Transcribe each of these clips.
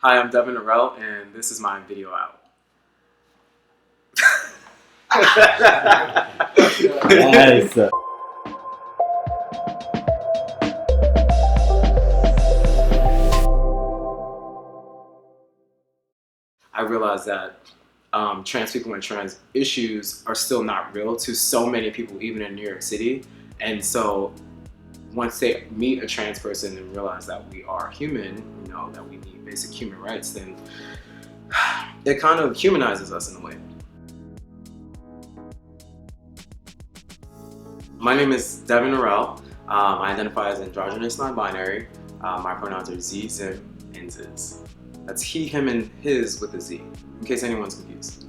Hi, I'm Devin-Norelle, and this is my video out. Yes. I realized that trans people and trans issues are still not real to so many people, even in New York City. And so once they meet a trans person and realize that we are human, that we need basic human rights, then it kind of humanizes us in a way. My name is Devin-Norelle. I identify as androgynous non-binary. My pronouns are Z, Zim, and Ziz. That's he, him, and his with a Z, in case anyone's confused.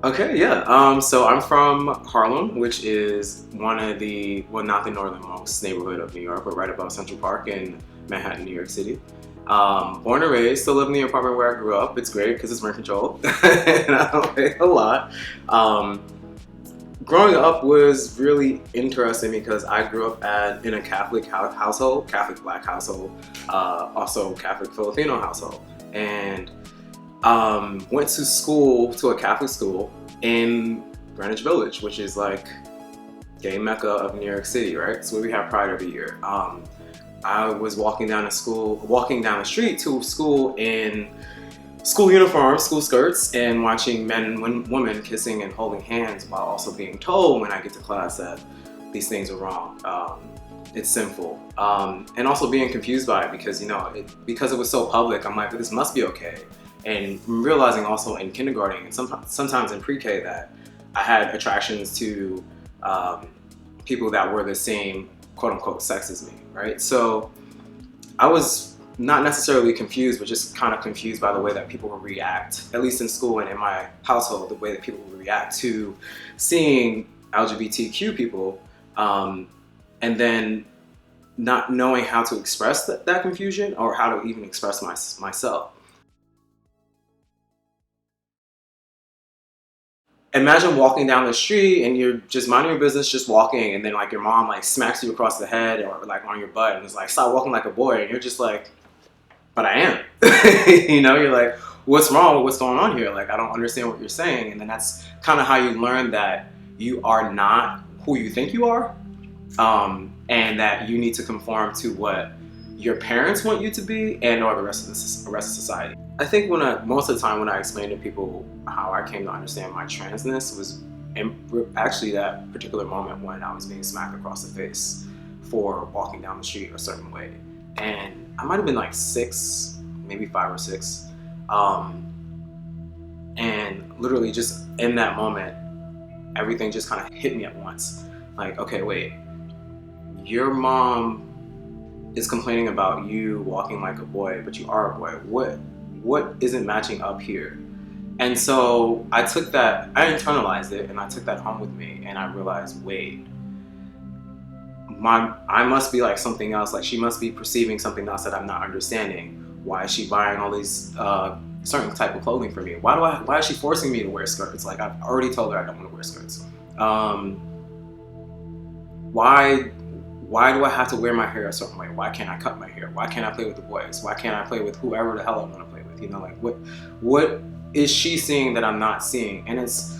Okay, yeah. So I'm from Harlem, which is one of the, well, not the northernmost neighborhood of New York, but right above Central Park in Manhattan, New York City. Born and raised, still live in the apartment where I grew up. It's great because it's rent controlled and I don't pay a lot. Growing up was really interesting because I grew up in a Catholic household, Catholic Black household, also Catholic Filipino household, and went to a Catholic school in Greenwich Village, which is like gay mecca of New York City, right? It's where we have Pride every year. I was walking down the street to school in school uniforms, school skirts, and watching men and women kissing and holding hands while also being told when I get to class that these things are wrong. It's sinful. And also being confused by it because, because it was so public, I'm like, this must be okay. And realizing also in kindergarten and sometimes in pre-K that I had attractions to people that were the same quote unquote sex as me, right? So I was not necessarily confused, but just kind of confused by the way that people would react, at least in school and in my household, the way that people would react to seeing LGBTQ people, and then not knowing how to express that confusion or how to even express myself. Imagine walking down the street and you're just minding your business, just walking, and then like your mom like smacks you across the head or like on your butt and is like, stop walking like a boy, and you're just like, but I am. You're like, what's wrong? What's going on here? Like, I don't understand what you're saying. And then that's kind of how you learn that you are not who you think you are, and that you need to conform to what your parents want you to be and or the rest of society. I think most of the time when I explain to people how I came to understand my transness was actually that particular moment when I was being smacked across the face for walking down the street a certain way. And I might have been like 6, maybe 5 or 6. And literally just in that moment, everything just kind of hit me at once. Like, okay, wait, your mom is complaining about you walking like a boy, but you are a boy. What isn't matching up here? And so I internalized it and I took that home with me and I realized, wait, I must be like something else. Like she must be perceiving something else that I'm not understanding. Why is she buying all these certain type of clothing for me? Why is she forcing me to wear skirts? Like I've already told her I don't want to wear skirts. Why do I have to wear my hair a certain way? Why can't I cut my hair? Why can't I play with the boys? Why can't I play with whoever the hell I want to play with? Like what is she seeing that I'm not seeing? And it's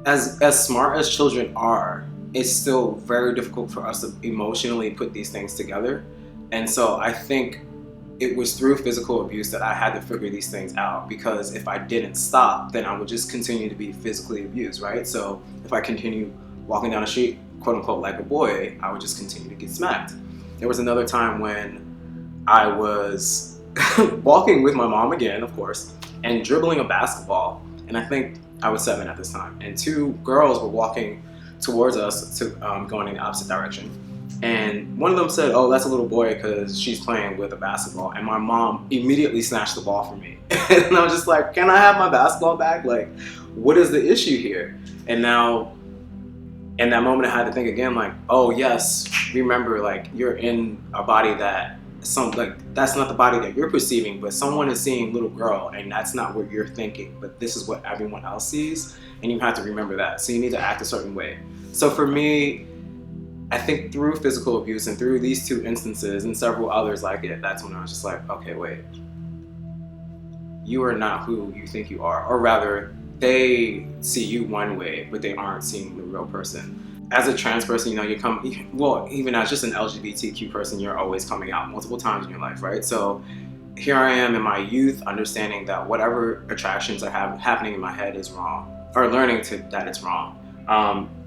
as smart as children are, it's still very difficult for us to emotionally put these things together. And so I think it was through physical abuse that I had to figure these things out, because if I didn't stop, then I would just continue to be physically abused, right? So if I continue walking down the street, quote unquote, like a boy, I would just continue to get smacked. There was another time when I was walking with my mom again, of course, and dribbling a basketball. And I think I was 7 at this time. And 2 girls were walking towards us going in the opposite direction. And one of them said, oh, that's a little boy because she's playing with a basketball. And my mom immediately snatched the ball from me. And I was just like, can I have my basketball back? Like, what is the issue here? And now, in that moment, I had to think again, like, oh, yes, remember, like, you're in a body that that's not the body that you're perceiving, but someone is seeing little girl, and that's not what you're thinking, but this is what everyone else sees, and you have to remember that. So you need to act a certain way. So for me, I think through physical abuse and through these 2 instances and several others like it, that's when I was just like, okay, wait, you are not who you think you are. Or rather, they see you one way, but they aren't seeing the real person. As a trans person, well, even as just an LGBTQ person, you're always coming out multiple times in your life, right? So here I am in my youth, understanding that whatever attractions are happening in my head is wrong, or learning that it's wrong.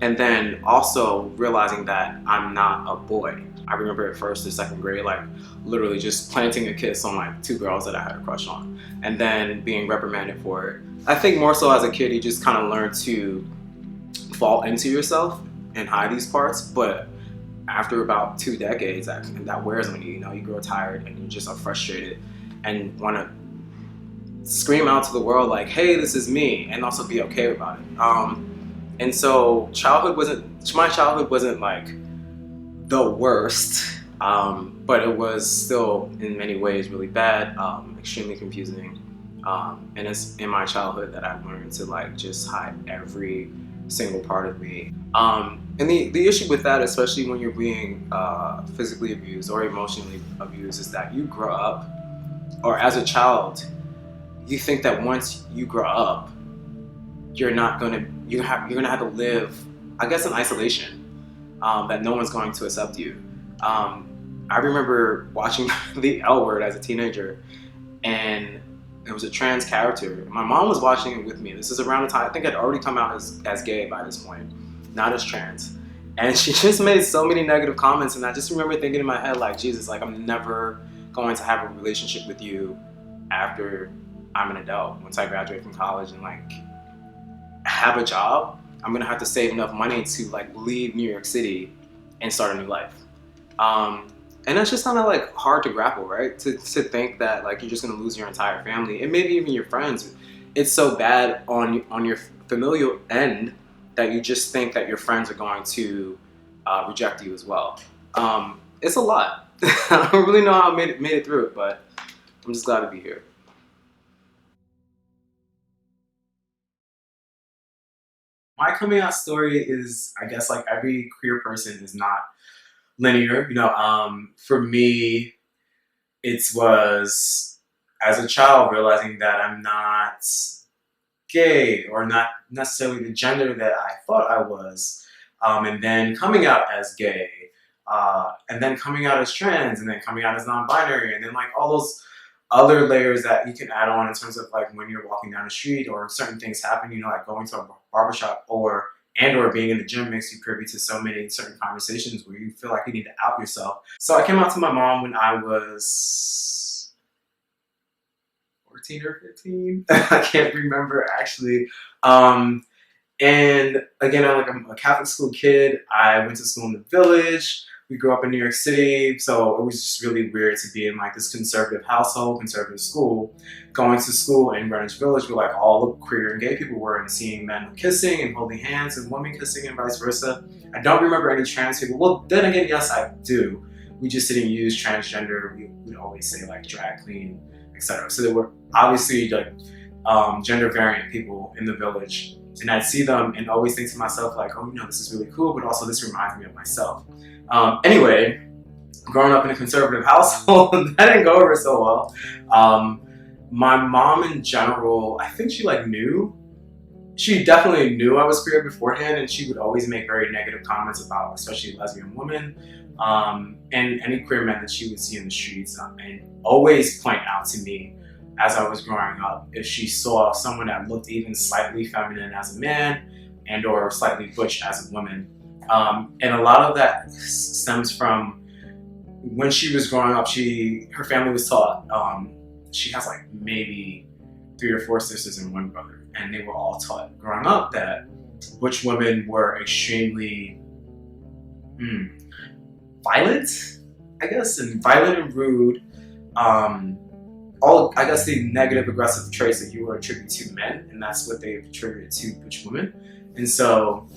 And then also realizing that I'm not a boy. I remember at 1st or 2nd grade, like literally just planting a kiss on like 2 girls that I had a crush on, and then being reprimanded for it. I think more so as a kid, you just kind of learn to fall into yourself and hide these parts. But after about 2 decades, that wears on you. You grow tired and you just are frustrated and want to scream out to the world like, hey, this is me, and also be okay about it. And so my childhood wasn't like the worst, but it was still in many ways really bad, extremely confusing. And it's in my childhood that I learned to like just hide every single part of me. And the issue with that, especially when you're being physically abused or emotionally abused, is that you grow up, or as a child, you think that once you grow up, you're gonna have to live, I guess, in isolation, that no one's going to accept you. I remember watching The L Word as a teenager, and it was a trans character. My mom was watching it with me. This is around the time, I think I'd already come out as gay by this point, not as trans. And she just made so many negative comments, and I just remember thinking in my head, like, Jesus, like, I'm never going to have a relationship with you after I'm an adult. Once I graduate from college and like have a job, I'm gonna have to save enough money to like leave New York City and start a new life. And that's just kind of like hard to grapple, right? To think that like you're just gonna lose your entire family and maybe even your friends. It's so bad on your familial end that you just think that your friends are going to reject you as well. It's a lot. I don't really know how I made it through it, but I'm just glad to be here. My coming out story is, I guess, like every queer person, is not linear. For me, it was as a child realizing that I'm not gay, or not necessarily the gender that I thought I was, and then coming out as gay, and then coming out as trans, and then coming out as non-binary, and then like all those other layers that you can add on in terms of like when you're walking down the street or certain things happen, like going to a barbershop or being in the gym makes you privy to so many certain conversations where you feel like you need to out yourself. So I came out to my mom when I was 14 or 15. I can't remember actually. And again, I'm a Catholic school kid. I went to school in the village. We grew up in New York City, so it was just really weird to be in like this conservative household, conservative school, going to school in Greenwich Village where like all the queer and gay people were, and seeing men kissing and holding hands and women kissing and vice versa. I don't remember any trans people. Well, then again, yes, I do. We just didn't use transgender. We would always say like drag queen, etc. So there were obviously like gender variant people in the village, and I'd see them and always think to myself like, oh, this is really cool, but also this reminds me of myself. Anyway, growing up in a conservative household, that didn't go over so well. My mom in general, I think she knew. She definitely knew I was queer beforehand, and she would always make very negative comments about, especially lesbian women, and any queer men that she would see in the streets, and always point out to me as I was growing up if she saw someone that looked even slightly feminine as a man and or slightly butch as a woman. And a lot of that stems from when she was growing up. Her family was taught, she has like maybe 3 or 4 sisters and 1 brother, and they were all taught growing up that butch women were extremely violent, I guess, and violent and rude. All, I guess, the negative aggressive traits that you would attribute to men, and that's what they attributed to butch women. And so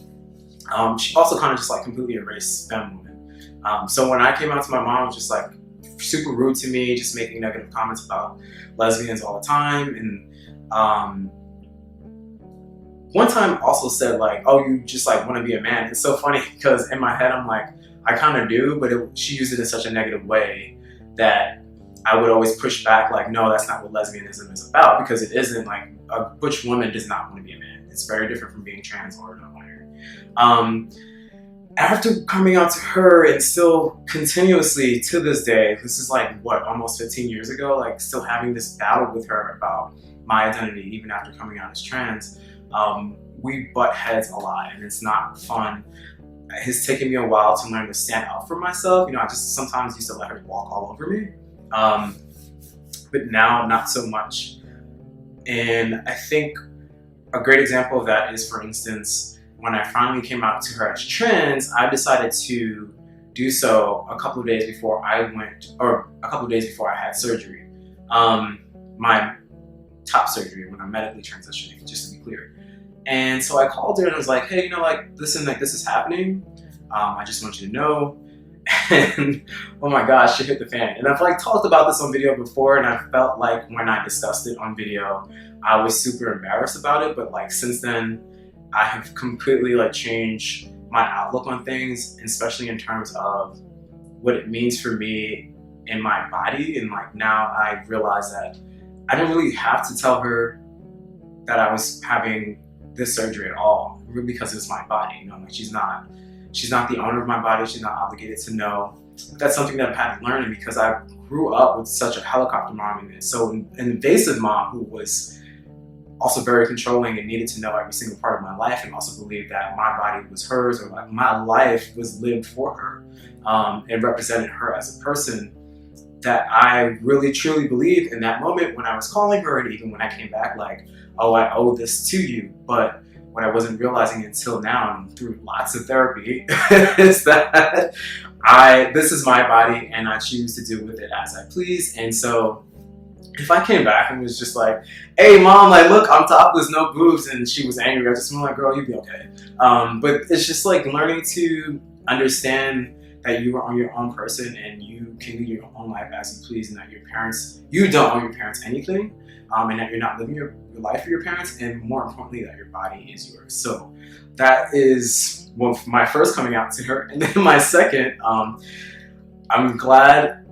she also kind of just completely erased femme women. So when I came out to my mom, it was just super rude to me, just making negative comments about lesbians all the time. And one time also said oh, you just want to be a man. It's so funny because in my head I'm like, I kind of do, but she used it in such a negative way that I would always push back, like, no, that's not what lesbianism is about, because it isn't. Like, a butch woman does not want to be a man. It's very different from being trans or non-binary. After coming out to her, and still continuously to this day, this is like, what, almost 15 years ago, like still having this battle with her about my identity, even after coming out as trans, we butt heads a lot, and it's not fun. It's taken me a while to learn to stand up for myself. You know, I just sometimes used to let her walk all over me, but now not so much. And I think a great example of that is, for instance, when I finally came out to her as trans, I decided to do so a couple of days before I had surgery. My top surgery, when I'm medically transitioning, just to be clear. And so I called her and was like, hey, you know, like, listen, like, this is happening. I just want you to know. And oh my gosh, shit hit the fan. And I've like talked about this on video before, and I felt like when I discussed it on video, I was super embarrassed about it. But like since then, I have completely like changed my outlook on things, especially in terms of what it means for me in my body. And like now I realize that I didn't really have to tell her that I was having this surgery at all, really, because it's my body. You know, like she's not the owner of my body. She's not obligated to know. But that's something that I've had to learn, because I grew up with such a helicopter mom and so an invasive mom who was also very controlling and needed to know every single part of my life, and also believed that my body was hers, or like my life was lived for her, and represented her as a person, that I really truly believed in that moment when I was calling her, and even when I came back, like, oh, I owe this to you. But what I wasn't realizing until now, and through lots of therapy, is that this is my body and I choose to do with it as I please. And so if I came back and was just like, hey mom, like, look, I'm topless, no boobs, and she was angry, I just was like, girl, you'll be okay. But it's just like learning to understand that you are your own person and you can lead your own life as you please, and that you don't owe your parents anything, and that you're not living your life for your parents, and more importantly, that your body is yours. So that is my first coming out to her. And then my second, I'm glad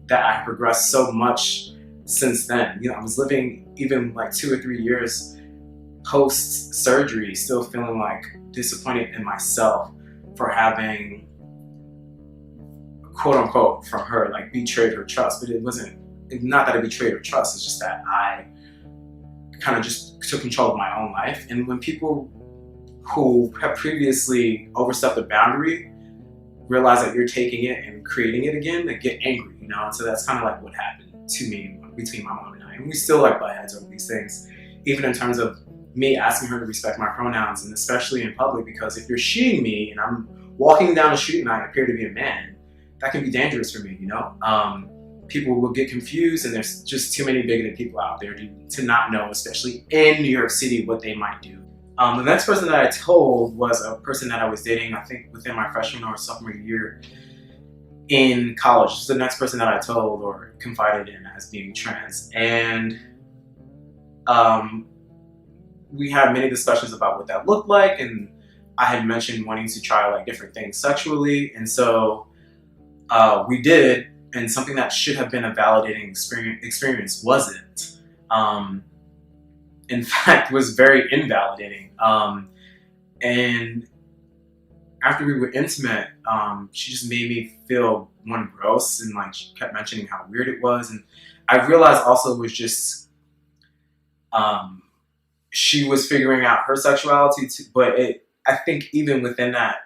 that I progressed so much since then. You know, I was living even like 2 or 3 years post surgery, still feeling like disappointed in myself for having, quote unquote, from her, like, betrayed her trust. But it wasn't, not that I betrayed her trust, it's just that I kind of just took control of my own life. And when people who have previously overstepped a boundary realize that you're taking it and creating it again, they get angry, you know? And so that's kind of like what happened to me between my mom and I. And we still like butt heads over these things, even in terms of me asking her to respect my pronouns, and especially in public, because if you're sheing me and I'm walking down the street and I appear to be a man, that can be dangerous for me, you know? People will get confused, and there's just too many bigoted people out there to not know, especially in New York City, what they might do. The next person that I told was a person that I was dating, I think within my freshman or sophomore year in college. It's the next person that I told or confided in as being trans. And we had many discussions about what that looked like, and I had mentioned wanting to try like different things sexually. And so we did, and something that should have been a validating experience wasn't. In fact, was very invalidating. And after we were intimate, she just made me feel, one, gross, and like she kept mentioning how weird it was. And I realized also it was just, she was figuring out her sexuality too, but I think even within that,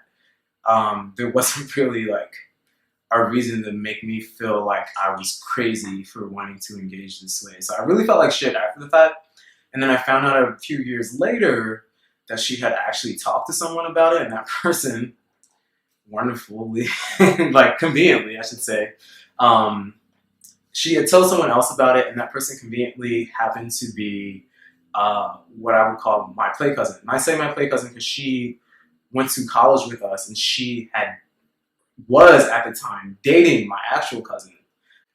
there wasn't really like a reason to make me feel like I was crazy for wanting to engage this way. So I really felt like shit after the fact. And then I found out a few years later that she had actually talked to someone about it, and that person, wonderfully, like conveniently, I should say, she had told someone else about it, and that person conveniently happened to be what I would call my play cousin. And I say my play cousin because she went to college with us, and she was at the time dating my actual cousin.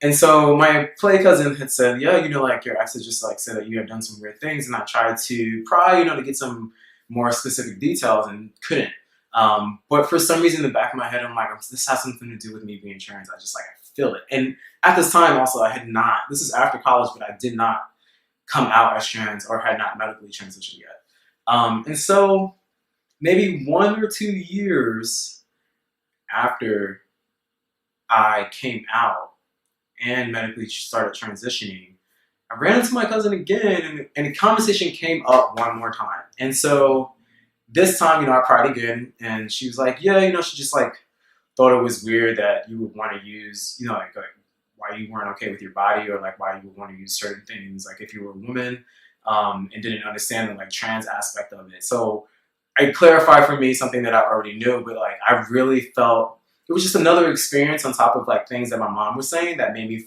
And so my play cousin had said, yeah, you know, like your ex had just like said that you had done some weird things, and I tried to pry, you know, to get some more specific details and couldn't. But for some reason, in the back of my head, I'm like, this has something to do with me being trans. I just like I feel it. And at this time, also, I had not. This is after college, but I did not come out as trans or had not medically transitioned yet. And so maybe 1 or 2 years after I came out and medically started transitioning, I ran into my cousin again, and the conversation came up one more time. And so this time, I cried again, and she was like, yeah, she just like thought it was weird that you would want to use, like why you weren't okay with your body, or like why you would want to use certain things, like if you were a woman, and didn't understand the like trans aspect of it. So it clarified for me something that I already knew, but like I really felt it was just another experience on top of like things that my mom was saying that made me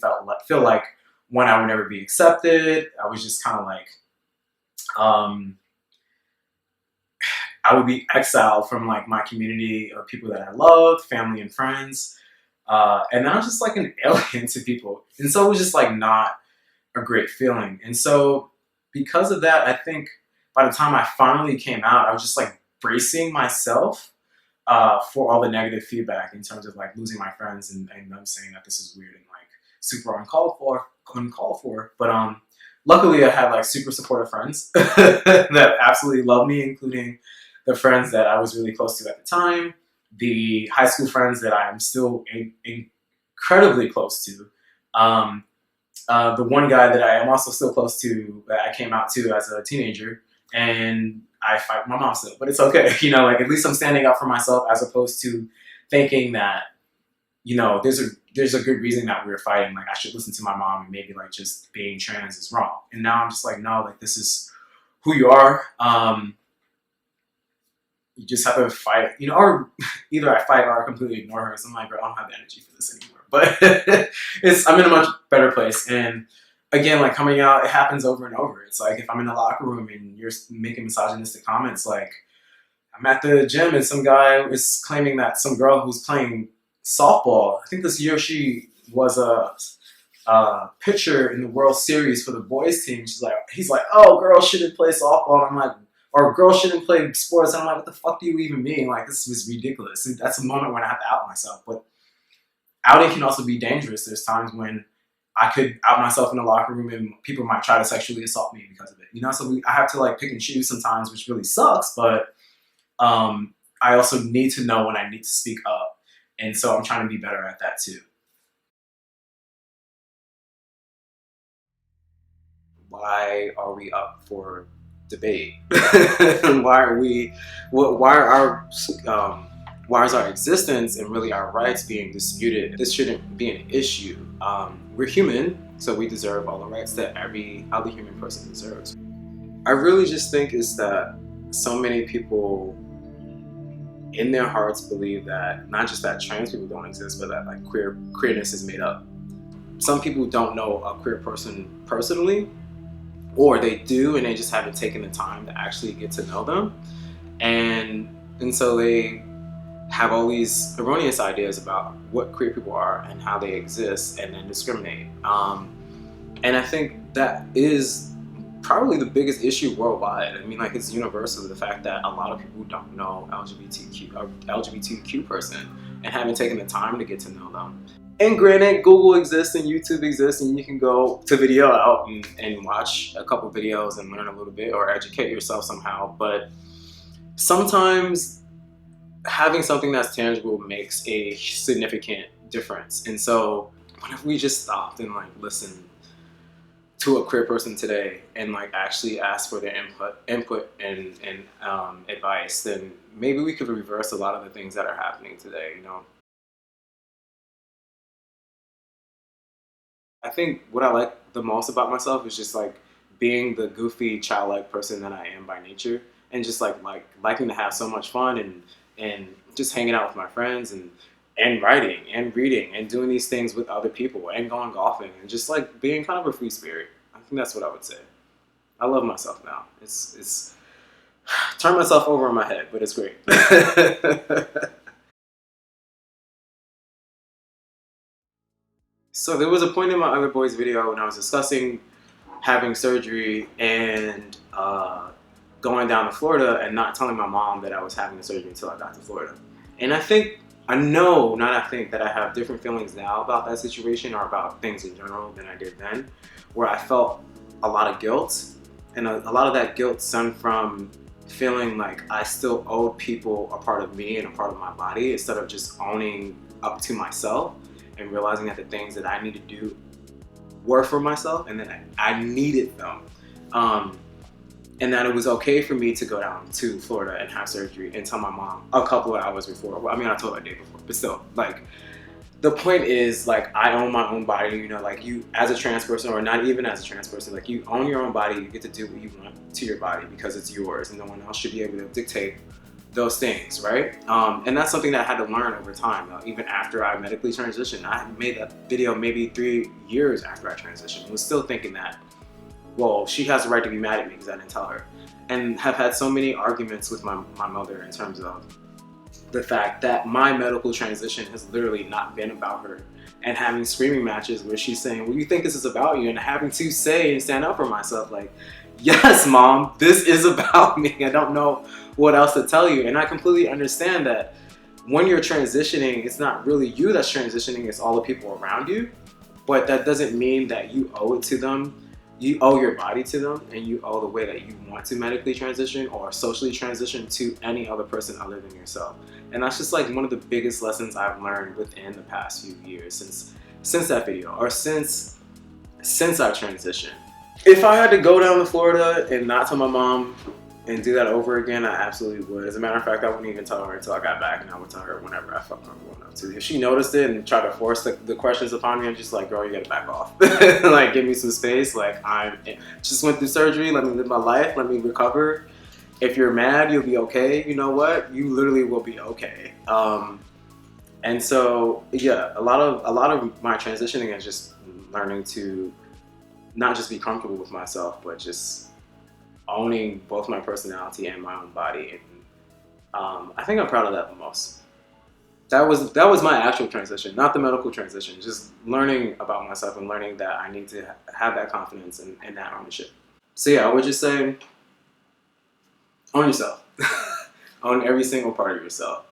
feel like one, I would never be accepted. I was just kind of like, I would be exiled from like my community of people that I loved, family and friends. And then I was just like an alien to people. And so it was just like not a great feeling. And so because of that, I think by the time I finally came out, I was just like bracing myself for all the negative feedback in terms of like losing my friends and them saying that this is weird and like super uncalled for. But luckily I had like super supportive friends that absolutely love me, including the friends that I was really close to at the time, the high school friends that I am still incredibly close to, the one guy that I am also still close to that I came out to as a teenager, and I fight my mom still, but it's okay. Like at least I'm standing up for myself as opposed to thinking that, there's a good reason that we're fighting. Like I should listen to my mom and maybe like just being trans is wrong. And now I'm just like, no, like this is who you are. You just have to fight, or either I fight or I completely ignore her. So I'm like, bro, I don't have the energy for this anymore. But I'm in a much better place. And again, like coming out, it happens over and over. It's like if I'm in the locker room and you're making misogynistic comments, like I'm at the gym and some guy is claiming that some girl who's playing softball, I think this year she was a pitcher in the World Series for the boys team. He's like, oh, girls shouldn't play softball. And I'm like, or girls shouldn't play sports. And I'm like, what the fuck do you even mean? Like, this was ridiculous. And that's a moment when I have to out myself. But outing can also be dangerous. There's times when I could out myself in the locker room and people might try to sexually assault me because of it. So I have to like pick and choose sometimes, which really sucks. But I also need to know when I need to speak up. And so I'm trying to be better at that too. Why are we up for debate? Why are we? Why are our why is our existence and really our rights being disputed? This shouldn't be an issue. We're human, so we deserve all the rights that every other human person deserves. I really just think is that so many people in their hearts believe that not just that trans people don't exist, but that like queerness is made up. Some people don't know a queer person personally, or they do and they just haven't taken the time to actually get to know them, and so they have all these erroneous ideas about what queer people are and how they exist, and then discriminate. And I think that is probably the biggest issue worldwide. I mean, like it's universal, the fact that a lot of people don't know LGBTQ person and haven't taken the time to get to know them. And granted, Google exists and YouTube exists, and you can go to VideoOut and watch a couple videos and learn a little bit or educate yourself somehow. But sometimes having something that's tangible makes a significant difference. And so what if we just stopped and like listened to a queer person today and like actually ask for their input and advice? Then maybe we could reverse a lot of the things that are happening today, I think what I like the most about myself is just like being the goofy, childlike person that I am by nature, and just like liking to have so much fun and just hanging out with my friends and writing and reading and doing these things with other people and going golfing and just like being kind of a free spirit. I think that's what I would say. I love myself now. It's turn myself over in my head, but it's great. So there was a point in my other boys video when I was discussing having surgery and going down to Florida and not telling my mom that I was having the surgery until I got to Florida. And I think, I know, not I think, that I have different feelings now about that situation or about things in general than I did then, where I felt a lot of guilt. And a lot of that guilt stemmed from feeling like I still owed people a part of me and a part of my body, instead of just owning up to myself and realizing that the things that I need to do were for myself and that I needed them. And that it was okay for me to go down to Florida and have surgery and tell my mom a couple of hours before. Well, I mean, I told her a day before, but still, like, the point is, like, I own my own body, you know, like, you, as a trans person, or not even as a trans person, like, you own your own body, you get to do what you want to your body because it's yours, and no one else should be able to dictate those things, right? And that's something that I had to learn over time. Even after I medically transitioned, I made that video maybe 3 years after I transitioned, was still thinking that, well, she has the right to be mad at me because I didn't tell her. And have had so many arguments with my mother in terms of the fact that my medical transition has literally not been about her. And having screaming matches where she's saying, well, you think this is about you? And having to say and stand up for myself, like, yes, mom, this is about me. I don't know what else to tell you. And I completely understand that when you're transitioning, it's not really you that's transitioning, it's all the people around you. But that doesn't mean that you owe it to them. You owe your body to them, and you owe the way that you want to medically transition or socially transition to any other person other than yourself. And that's just like one of the biggest lessons I've learned within the past few years since that video, or since I've transitioned. If I had to go down to Florida and not tell my mom and do that over again, I absolutely would. As a matter of fact, I wouldn't even tell her until I got back, and I would tell her whenever I felt comfortable enough to. If she noticed it and tried to force the questions upon me, I'm just like, girl, you gotta back off. Like, give me some space. Like, I just went through surgery. Let me live my life. Let me recover. If you're mad, you'll be okay. You know what? You literally will be okay. And so, yeah, a lot of my transitioning is just learning to not just be comfortable with myself, but just owning both my personality and my own body. And I think I'm proud of that the most. That was my actual transition, not the medical transition. Just learning about myself and learning that I need to have that confidence and that ownership. So yeah, I would just say, own yourself. Own every single part of yourself.